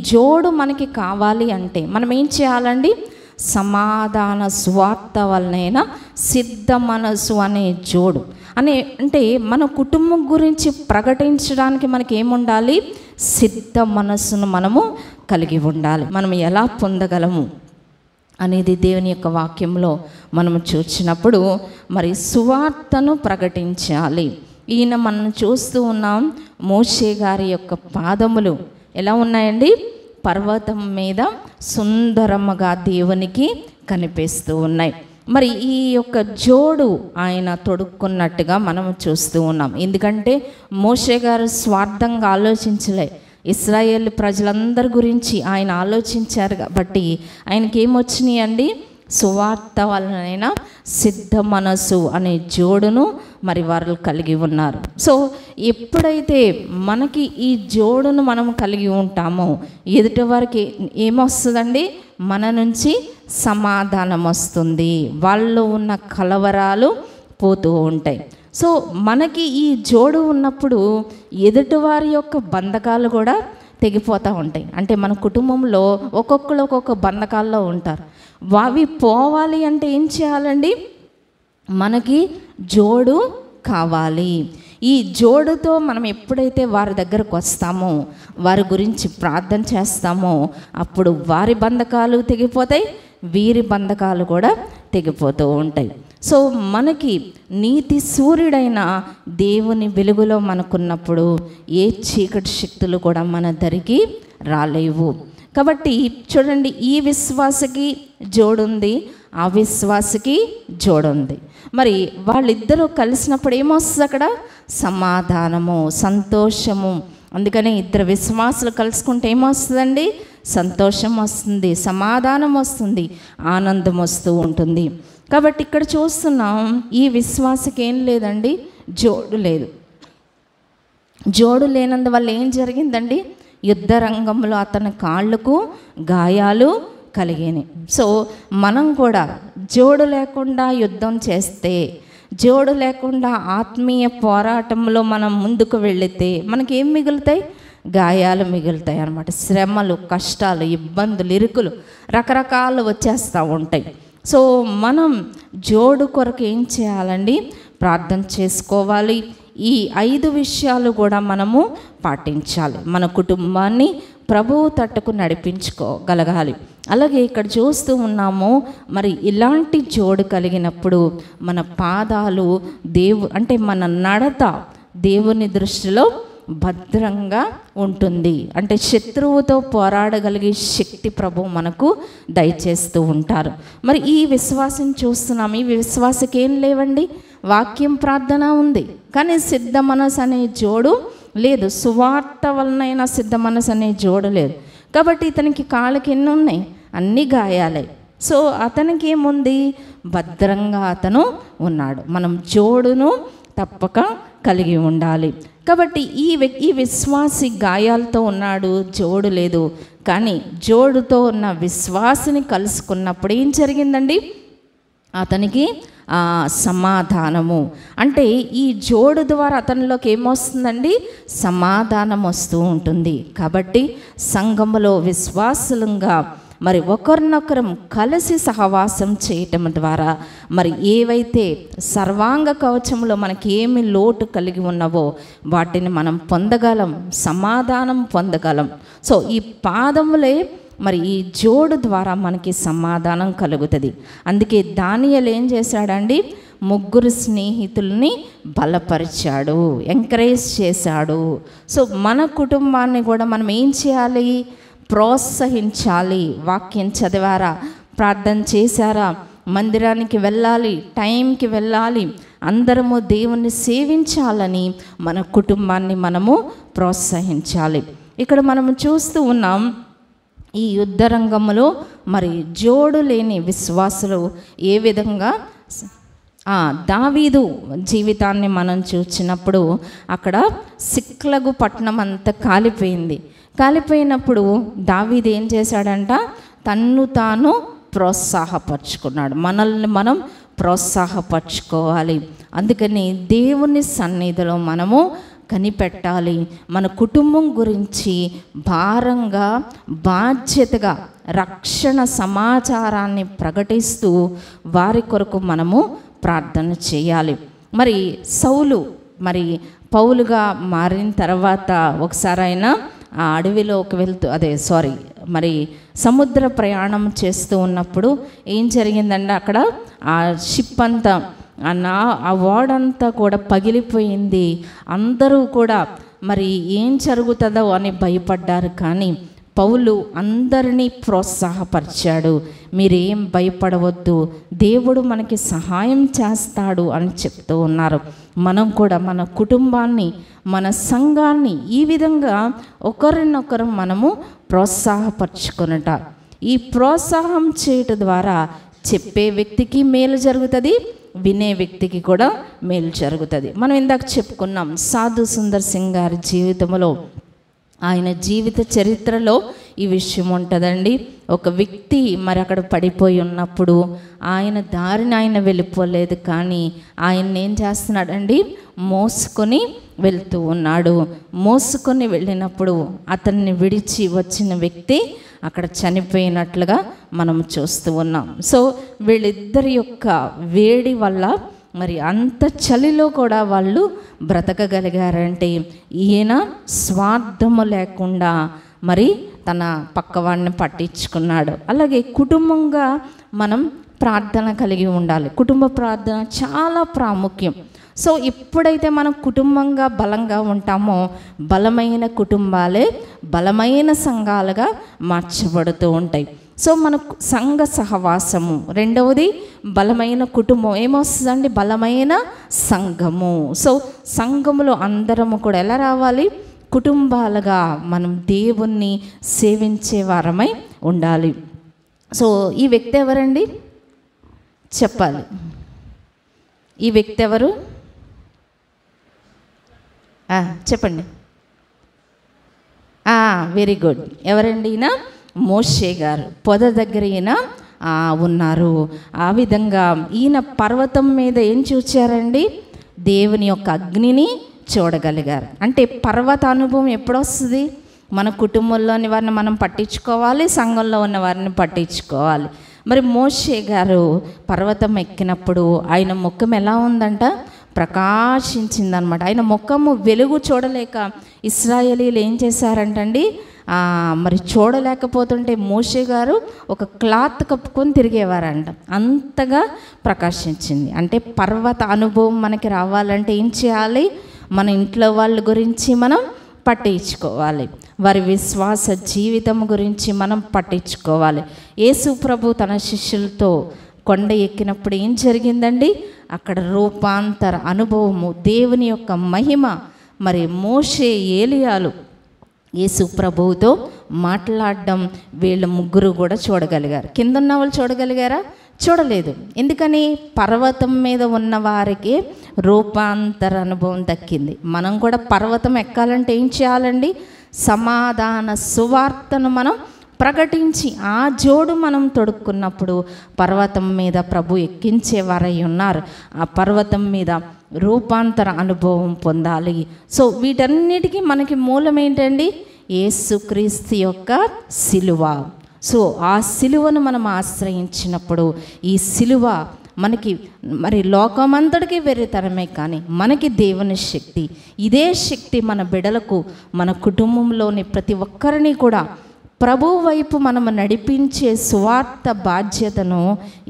జోడు మనకి కావాలి అంటే మనం ఏం చేయాలండి? సమాధాన స్వార్థ వలనైనా సిద్ధ మనసు అనే జోడు అంటే మన కుటుంబం గురించి ప్రకటించడానికి మనకి ఏముండాలి? సిద్ధ మనస్సును మనము కలిగి ఉండాలి. మనం ఎలా పొందగలము అనేది దేవుని యొక్క వాక్యంలో మనము చూసినప్పుడు మరి సువార్తను ప్రకటించాలి. ఈయన మనం చూస్తూ ఉన్నాం, మోషే గారి యొక్క పాదములు ఎలా ఉన్నాయండి? పర్వతం మీద సుందరముగా దేవునికి కనిపిస్తూ ఉన్నాయి. మరి ఈ యొక్క జోడు ఆయన తొడుక్కున్నట్టుగా మనం చూస్తూ ఉన్నాం. ఎందుకంటే మోషే గారు స్వార్థంగా ఆలోచించలే, ఇశ్రాయేల్ ప్రజలందరి గురించి ఆయన ఆలోచించారు. కాబట్టి ఆయనకి ఏమొచ్చినాయి అండి? సువార్త వలనైనా సిద్ధ మనసు అనే జోడును మరి వారు కలిగి ఉన్నారు. సో ఎప్పుడైతే మనకి ఈ జోడును మనం కలిగి ఉంటామో ఎదుటి వారికి ఏమొస్తుందండి? మన నుంచి సమాధానం వస్తుంది, వాళ్ళు ఉన్న కలవరాలు పోతూ ఉంటాయి. సో మనకి ఈ జోడు ఉన్నప్పుడు ఎదుటివారి యొక్క బంధకాలు కూడా తెగిపోతూ ఉంటాయి. అంటే మన కుటుంబంలో ఒక్కొక్కరు ఒక్కొక్క బంధకాల్లో ఉంటారు. అవి పోవాలి అంటే ఏం చేయాలండి? మనకి జోడు కావాలి. ఈ జోడుతో మనం ఎప్పుడైతే వారి దగ్గరకు వస్తామో, వారి గురించి ప్రార్థన చేస్తామో, అప్పుడు వారి బంధకాలు తెగిపోతాయి, వీరి బంధకాలు కూడా తెగిపోతూ ఉంటాయి. సో మనకి నీతి సూర్యుడైన దేవుని వెలుగులో మనకున్నప్పుడు ఏ చీకటి శక్తులు కూడా మన దరికి రాలేవు. కాబట్టి చూడండి, ఈ విశ్వాసకి జోడుంది, ఆ విశ్వాసకి జోడుంది. మరి వాళ్ళిద్దరూ కలిసినప్పుడు ఏమొస్తుంది? అక్కడ సమాధానము, సంతోషము. అందుకని ఇద్దరు విశ్వాసులు కలుసుకుంటే ఏమొస్తుందండి? సంతోషం వస్తుంది, సమాధానం వస్తుంది, ఆనందం వస్తూ ఉంటుంది. కాబట్టి ఇక్కడ చూస్తున్నాం, ఈ విశ్వాసకి ఏం లేదండి? జోడు లేదు. జోడు లేనందువల్ల ఏం జరిగిందండి? యుద్ధ రంగంలో అతని కాళ్ళకు గాయాలు కలిగినాయి. సో మనం కూడా జోడు లేకుండా యుద్ధం చేస్తే, జోడు లేకుండా ఆత్మీయ పోరాటంలో మనం ముందుకు వెళితే మనకేం మిగులుతాయి? గాయాలు మిగులుతాయి అన్నమాట. శ్రమలు, కష్టాలు, ఇబ్బందులు, ఇరుకులు రకరకాలు వచ్చేస్తూ ఉంటాయి. సో మనం జోడు కొరకు ఏం చేయాలండి? ప్రార్థన చేసుకోవాలి. ఈ 5 విషయాలు కూడా మనము పాటించాలి. మన కుటుంబాన్ని ప్రభువు తట్టుకు నడిపించుకోగలగాలి. అలాగే ఇక్కడ చూస్తూ ఉన్నాము, మరి ఇలాంటి జోడు కలిగినప్పుడు మన పాదాలు అంటే మన నడత దేవుని దృష్టిలో భద్రంగా ఉంటుంది. అంటే శత్రువుతో పోరాడగలిగే శక్తి ప్రభు మనకు దయచేస్తూ ఉంటారు. మరి ఈ విశ్వాసం చూస్తున్నాం. ఈ విశ్వాసకి ఏం లేవండి? వాక్యం, ప్రార్థన ఉంది, కానీ సిద్ధ మనసు అనే జోడు లేదు. సువార్త వలనైనా సిద్ధ మనసు అనే జోడు లేదు. కాబట్టి ఇతనికి కాళ్ళకి ఎన్ని ఉన్నాయి? అన్నీ గాయాలే. సో అతనికి ఏముంది? భద్రంగా అతను ఉన్నాడు. మనం జోడును తప్పక కలిగి ఉండాలి. కాబట్టి ఈ విశ్వాసి గాయాలతో ఉన్నాడు, జోడు లేదు. కానీ జోడుతో ఉన్న విశ్వాసిని కలుసుకున్నప్పుడు ఏం జరిగిందండి? అతనికి సమాధానము. అంటే ఈ జోడు ద్వారా అతనిలోకి ఏమొస్తుందండి? సమాధానం వస్తూ ఉంటుంది. కాబట్టి సంఘములో విశ్వాసులంగా మరి ఒకరినొకరం కలిసి సహవాసం చేయటం ద్వారా మరి ఏవైతే సర్వాంగ కవచంలో మనకి ఏమి లోటు కలిగి ఉన్నవో వాటిని మనం పొందగలం, సమాధానం పొందగలం. సో ఈ పాదములే మరి ఈ జోడు ద్వారా మనకి సమాధానం కలుగుతుంది. అందుకే దానియేలు ఏం చేశాడండి? 3 స్నేహితుల్ని బలపరిచాడు, ఎంకరేజ్ చేశాడు. సో మన కుటుంబాన్ని కూడా మనం ఏం చేయాలి? ప్రోత్సహించాలి. వాక్యం చదివారా? ప్రార్థన చేశారా? మందిరానికి వెళ్ళాలి, టైంకి వెళ్ళాలి, అందరము దేవుణ్ణి సేవించాలని మన కుటుంబాన్ని మనము ప్రోత్సహించాలి. ఇక్కడ మనము చూస్తూ ఉన్నాం, ఈ యుద్ధ రంగంలో మరి జోడు లేని విశ్వాసులు ఏ విధంగా దావీదు జీవితాన్ని మనం చూసినప్పుడు అక్కడ సిక్లగు పట్టణం అంతా కాలిపోయినప్పుడు దావీదు ఏం చేశాడంట? తన్ను తాను ప్రోత్సాహపరుచుకున్నాడు. మనల్ని మనం ప్రోత్సాహపరచుకోవాలి. అందుకని దేవుని సన్నిధిలో మనము కనిపెట్టాలి. మన కుటుంబం గురించి భారంగా, బాధ్యతగా రక్షణ సమాచారాన్ని ప్రకటిస్తూ వారి కొరకు మనము ప్రార్థన చేయాలి. మరి సౌలు పౌలుగా మారిన తర్వాత ఒకసారి ఆయన ఆ అడవిలోకి వెళ్తూ సముద్ర ప్రయాణం చేస్తూ ఉన్నప్పుడు ఏం జరిగిందంటే అక్కడ ఆ షిప్ అంతా ఆ ఓడంతా కూడా పగిలిపోయింది. అందరూ కూడా మరి ఏం జరుగుతుందో అని భయపడ్డారు. కానీ పౌలు అందరినీ ప్రోత్సాహపరిచాడు. మీరేం భయపడవద్దు, దేవుడు మనకి సహాయం చేస్తాడు అని చెప్తూ ఉన్నారు. మనం కూడా మన కుటుంబాన్ని, మన సంఘాన్ని ఈ విధంగా ఒకరినొకరు మనము ప్రోత్సాహపరచుకొనుట. ఈ ప్రోత్సాహం చేయటం ద్వారా చెప్పే వ్యక్తికి మేలు జరుగుతుంది, వినే వ్యక్తికి కూడా మేలు జరుగుతుంది. మనం ఇందాక చెప్పుకున్నాం సాధు సుందర్ సింగ్ గారి జీవితంలో, ఆయన జీవిత చరిత్రలో ఈ విషయం ఉంటుందండి. ఒక వ్యక్తి మరి అక్కడ పడిపోయి ఉన్నప్పుడు ఆయన దారిని ఆయన వెళ్ళిపోలేదు, కానీ ఆయన ఏం చేస్తున్నాడండి, మోసుకొని వెళ్తూ ఉన్నాడు. మోసుకొని వెళ్ళినప్పుడు అతన్ని విడిచి వచ్చిన వ్యక్తి అక్కడ చనిపోయినట్లుగా మనం చూస్తూ ఉన్నాం. సో వీళ్ళిద్దరి యొక్క వేడి వల్ల మరి అంత చలిలో కూడా వాళ్ళు బ్రతకగలిగారంటే ఈయన స్వార్థము లేకుండా మరి తన పక్కవాడిని పట్టించుకున్నాడు. అలాగే కుటుంబంగా మనం ప్రార్థన కలిగి ఉండాలి. కుటుంబ ప్రార్థన చాలా ప్రాముఖ్యం. సో ఎప్పుడైతే మనం కుటుంబంగా బలంగా ఉంటామో బలమైన కుటుంబాలే బలమైన సంఘాలుగా మార్చబడుతూ ఉంటాయి. సో మన సంఘ సహవాసము, రెండవది బలమైన కుటుంబం ఏమొస్తుందండి, బలమైన సంఘము. సో సంఘములో అందరము కూడా ఎలా రావాలి, కుటుంబాలుగా మనం దేవుణ్ణి సేవించే వారమై ఉండాలి. సో ఈ వ్యక్తి ఎవరండి చెప్పాలి, ఈ వ్యక్తి ఎవరు చెప్పండి. Very good. ఎవరండి ఈయన? మోషే గారు. పొద దగ్గర ఈయన ఉన్నారు. ఆ విధంగా ఈయన పర్వతం మీద ఏం చూచారండి, దేవుని యొక్క అగ్నిని చూడగలిగారు. అంటే పర్వత అనుభవం ఎప్పుడొస్తుంది, మన కుటుంబంలోని వారిని మనం పట్టించుకోవాలి, సంఘంలో ఉన్న వారిని పట్టించుకోవాలి. మరి మోషే గారు పర్వతం ఎక్కినప్పుడు ఆయన ముఖం ఎలా ఉందంట, ప్రకాశించిందనమాట. ఆయన ముఖము వెలుగు చూడలేక ఇశ్రాయేలీలు ఏం చేశారంటండి, మరి చూడలేకపోతుంటే మోషే గారు ఒక క్లాత్ కప్పుకొని తిరిగేవారంట, అంతగా ప్రకాశించింది. అంటే పర్వత అనుభవం మనకి రావాలంటే ఏం చేయాలి, మన ఇంట్లో వాళ్ళ గురించి మనం పట్టించుకోవాలి, వారి విశ్వాస జీవితం గురించి మనం పట్టించుకోవాలి. యేసు ప్రభు తన శిష్యులతో కొండ ఎక్కినప్పుడు ఏం జరిగిందండి, అక్కడ రూపాంతర అనుభవము, దేవుని యొక్క మహిమ. మరి మోషే ఏలియాలు యేసు ప్రభువుతో మాట్లాడడం వీళ్ళ ముగ్గురు కూడా చూడగలిగారు. కింద ఉన్న వాళ్ళు చూడగలిగారా? చూడలేదు. ఎందుకని? పర్వతం మీద ఉన్న వారికి రూపాంతర అనుభవం దక్కింది. మనం కూడా పర్వతం ఎక్కాలంటే ఏం చేయాలండి, సమాధాన సువార్తను మనం ప్రకటించి ఆ జోడు మనం తొడుక్కున్నప్పుడు పర్వతం మీద ప్రభు ఎక్కించేవారై ఉన్నారు. ఆ పర్వతం మీద రూపాంతర అనుభవం పొందాలి. సో వీటన్నిటికీ మనకి మూలం ఏంటండి, యేసుక్రీస్తు యొక్క సిలువ. సో ఆ సిలువను మనం ఆశ్రయించినప్పుడు ఈ సిలువ మనకి మరి లోకమంతటికి వెర్రితరమే, కానీ మనకి దేవుని శక్తి. ఇదే శక్తి మన బిడలకు, మన కుటుంబంలోని ప్రతి ఒక్కరిని కూడా ప్రభు వైపు మనము నడిపించే సువార్త బాధ్యతను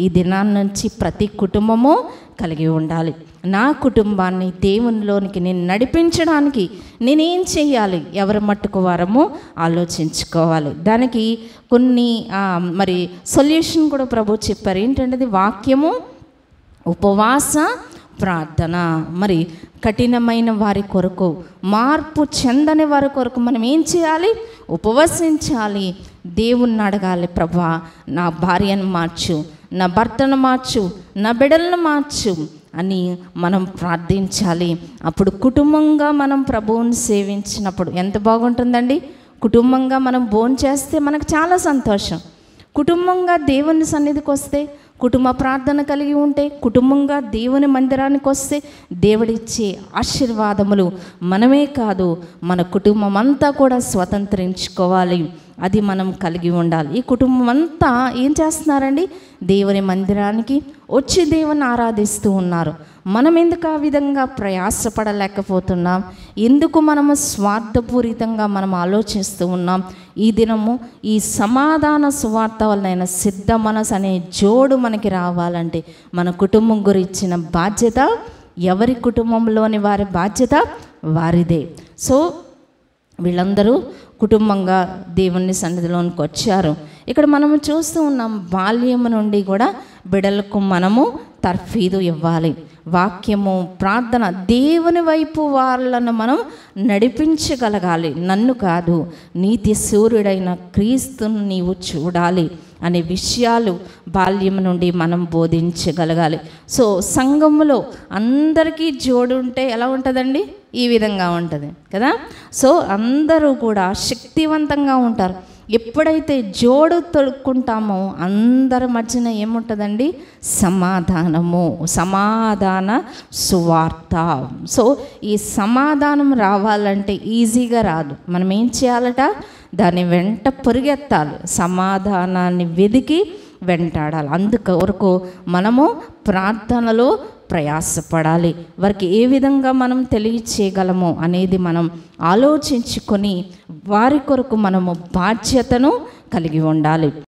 ఈ దినాన్ని నుంచి ప్రతి కుటుంబము కలిగి ఉండాలి. నా కుటుంబాన్ని దేవునిలోనికి నేను నడిపించడానికి నేనేం చేయాలి, ఎవరి మట్టుకు వారము ఆలోచించుకోవాలి. దానికి కొన్ని మరి సొల్యూషన్ కూడా ప్రభు చెప్పారు. ఏంటంటే వాక్యము, ఉపవాస ప్రార్థన. మరి కఠినమైన వారి కొరకు, మార్పు చెందని వారి కొరకు మనం ఏం చేయాలి, ఉపవసించాలి, దేవుణ్ణి అడగాలి. ప్రభా నా భార్యను మార్చు, నా భర్తను మార్చు, నా బిడ్డలను మార్చు అని మనం ప్రార్థించాలి. అప్పుడు కుటుంబంగా మనం ప్రభువుని సేవించినప్పుడు ఎంత బాగుంటుందండి. కుటుంబంగా మనం భోంచేస్తే మనకు చాలా సంతోషం. కుటుంబంగా దేవుని సన్నిధికి వస్తే కుటుంబ ప్రార్థన కలిగి ఉంటే, కుటుంబంగా దేవుని మందిరానికి వస్తే దేవుడిచ్చే ఆశీర్వాదములు మనమే కాదు, మన కుటుంబం అంతా కూడా స్వతంత్రించుకోవాలి. అది మనం కలిగి ఉండాలి. ఈ కుటుంబం అంతా ఏం చేస్తున్నారండి? దేవుని మందిరానికి వచ్చి దేవుని ఆరాధిస్తూ ఉన్నారు. మనం ఎందుకు ఆ విధంగా ప్రయాసపడలేకపోతున్నాం? ఎందుకు మనము స్వార్థపూరితంగా మనం ఆలోచిస్తూ ఉన్నాం? ఈ దినము ఈ సమాధాన సువార్త వలన సిద్ధ మనసు అనే జోడు మనకి రావాలంటే మన కుటుంబం గురించిన బాధ్యత ఎవరి కుటుంబంలోని వారి బాధ్యత వారిదే. సో వీళ్ళందరూ కుటుంబంగా దేవుని సన్నిధిలోనికి వచ్చారు. ఇక్కడ మనము చూస్తూ ఉన్నాం, బాల్యము నుండి కూడా బిడ్డలకు మనము తర్ఫీదు ఇవ్వాలి. వాక్యము, ప్రార్థన, దేవుని వైపు వాళ్ళను మనం నడిపించగలగాలి. నన్ను కాదు, నీతి సూర్యుడైన క్రీస్తును నీవు చూడాలి అనే విషయాలు బాల్యం నుండి మనం బోధించగలగాలి. సో సంఘములో అందరికీ జోడు ఉంటే ఎలా ఉంటుందండి? ఈ విధంగా ఉంటుంది కదా. సో అందరూ కూడా శక్తివంతంగా ఉంటారు. ఎప్పుడైతే జోడు తొడుక్కుంటామో అందరి మధ్యన ఏముంటుందండి? సమాధానము, సమాధాన సువార్త. సో ఈ సమాధానం రావాలంటే ఈజీగా రాదు. మనం ఏం చేయాలట? దాని వెంట పరిగెత్తాలి, సమాధానాన్ని వెదికి వెంటాడాలి. అందుకొరకు మనము ప్రార్థనలో ప్రయాసపడాలి. వారికి ఏ విధంగా మనం తెలియచేయగలము అనేది మనం ఆలోచించుకొని వారి కొరకు మనము బాధ్యతను కలిగి ఉండాలి.